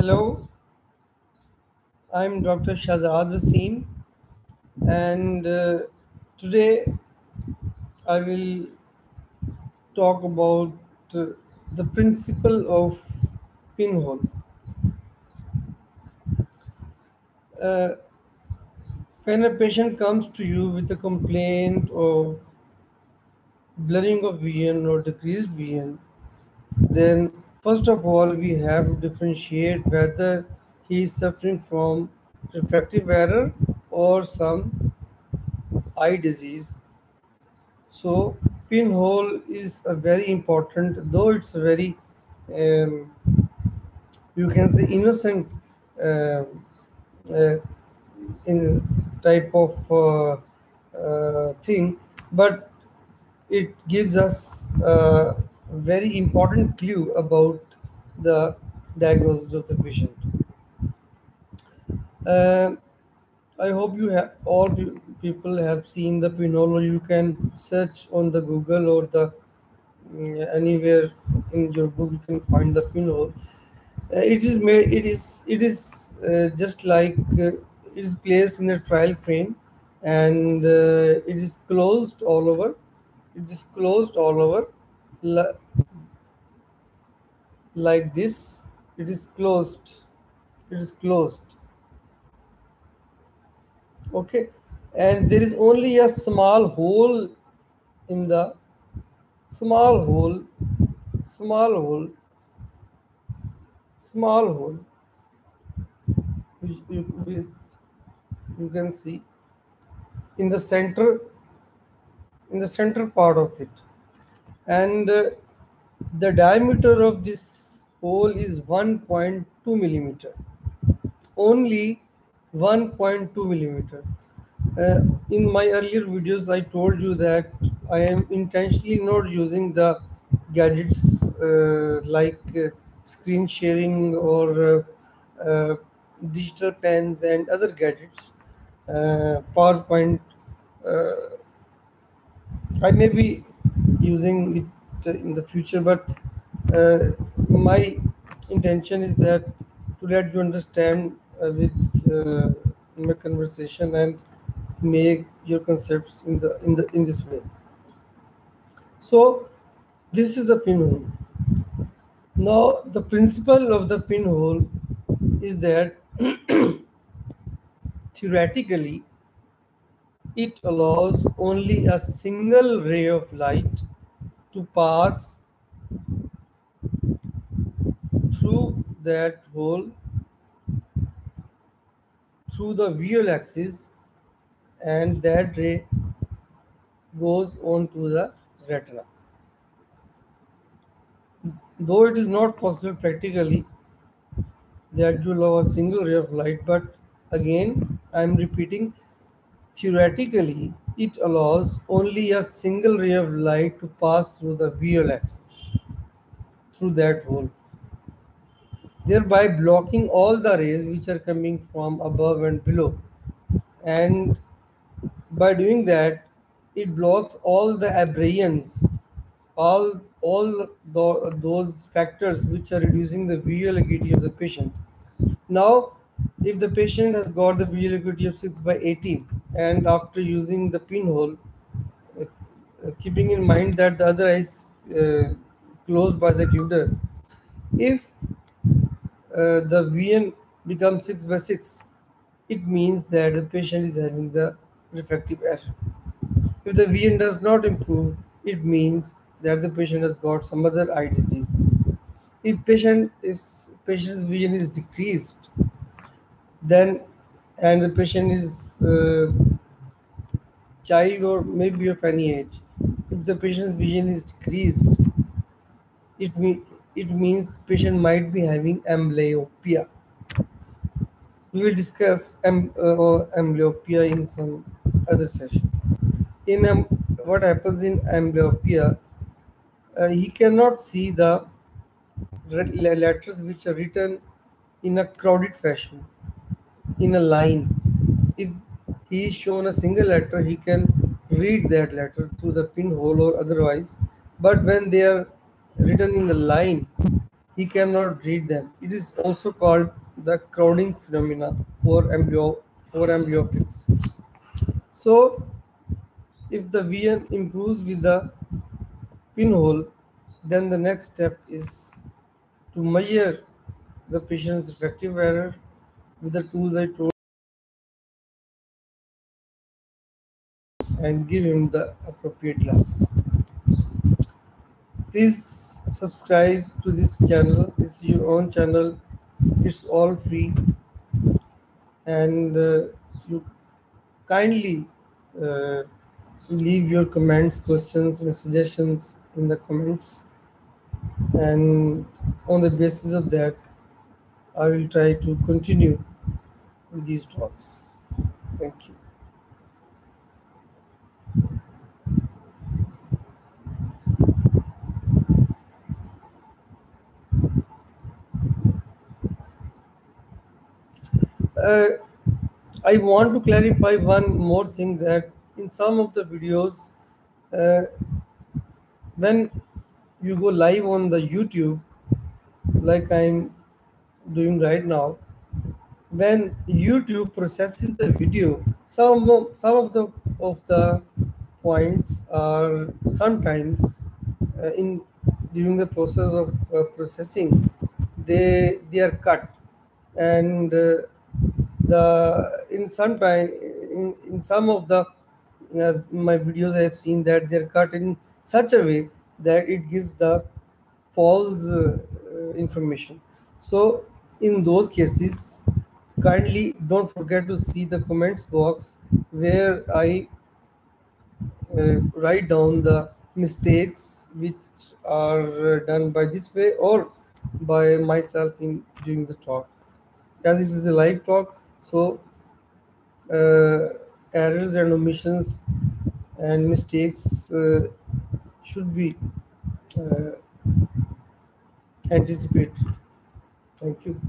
Hello, I'm Dr. Shahzad Wasim, and today I will talk about uh, the principle of pinhole. Uh, when a patient comes to you with a complaint of blurring of vision or decreased vision, then first of all we have to differentiate whether he is suffering from refractive error or some eye disease. So pinhole is a very important, though it's a very, um, you can say, innocent uh, uh, in type of thing, but it gives us a very important clue about the diagnosis of the patient. Um I hope you have people have seen the pinhole, or you can search on the Google or the anywhere in your book you can find the pinhole. It is made. It is just like it is placed in the trial frame, and it is closed all over. It is closed all over, li- like this. It is closed. It is closed. Okay, and there is only a small hole in the small hole, small hole, small hole, which you can see in the center, in the center part of it, and the diameter of this hole is 1.2 millimeter, only 1.2 millimeter. In my earlier videos I told you that I am intentionally not using the gadgets like screen sharing or digital pens and other gadgets, PowerPoint. uh, I may be using it in the future, but my intention is that to let you understand with my conversation and make your concepts in this way. So this is the pinhole. Now the principle of the pinhole is that theoretically it allows only a single ray of light to pass through that hole through the visual axis, and that ray goes on to the retina. Though it is not possible practically that you allow a single ray of light, but again I am repeating, theoretically it allows only a single ray of light to pass through the visual axis through that hole, thereby blocking all the rays which are coming from above and below. And by doing that, it blocks all the aberrations, those factors which are reducing the visual acuity of the patient. Now, if the patient has got the visual acuity of 6 by 18, and after using the pinhole, uh, keeping in mind that the other eye is closed by the occluder, if the VN becomes 6 by 6, it means that the patient is having the refractive error. If the VN does not improve, it means that the patient has got some other eye disease. If patient's vision is decreased, then and the patient is child or maybe of any age, if the patient's vision is decreased, it me it means patient might be having amblyopia. We will discuss amblyopia in some other session. In what happens in amblyopia, he cannot see the letters which are written in a crowded fashion, in a line. If he is shown a single letter, he can read that letter through the pinhole or otherwise. But when they are written in the line, he cannot read them. It is also called the crowding phenomena for amblyopics. So, if the VN improves with the pinhole, then the next step is to measure the patient's refractive error with the tools I told and give him the appropriate glasses. Please subscribe to this channel. This is your own channel. It's all free, and you kindly uh, leave your comments, questions, and suggestions in the comments. And on the basis of that, I will try to continue these talks. Thank you. Uh, I want to clarify one more thing that in some of the videos, uh, when you go live on the YouTube, like I'm doing right now, when YouTube processes the video, some of the points are sometimes in during the process of processing, they are cut, and the in some time in some of the my videos I have seen that they're cut in such a way that it gives the false information. So in those cases, kindly don't forget to see the comments box where I write down the mistakes which are done by this way or by myself in during the talk. As it is a live talk, so uh, errors and omissions and mistakes should be uh, anticipated. Thank you.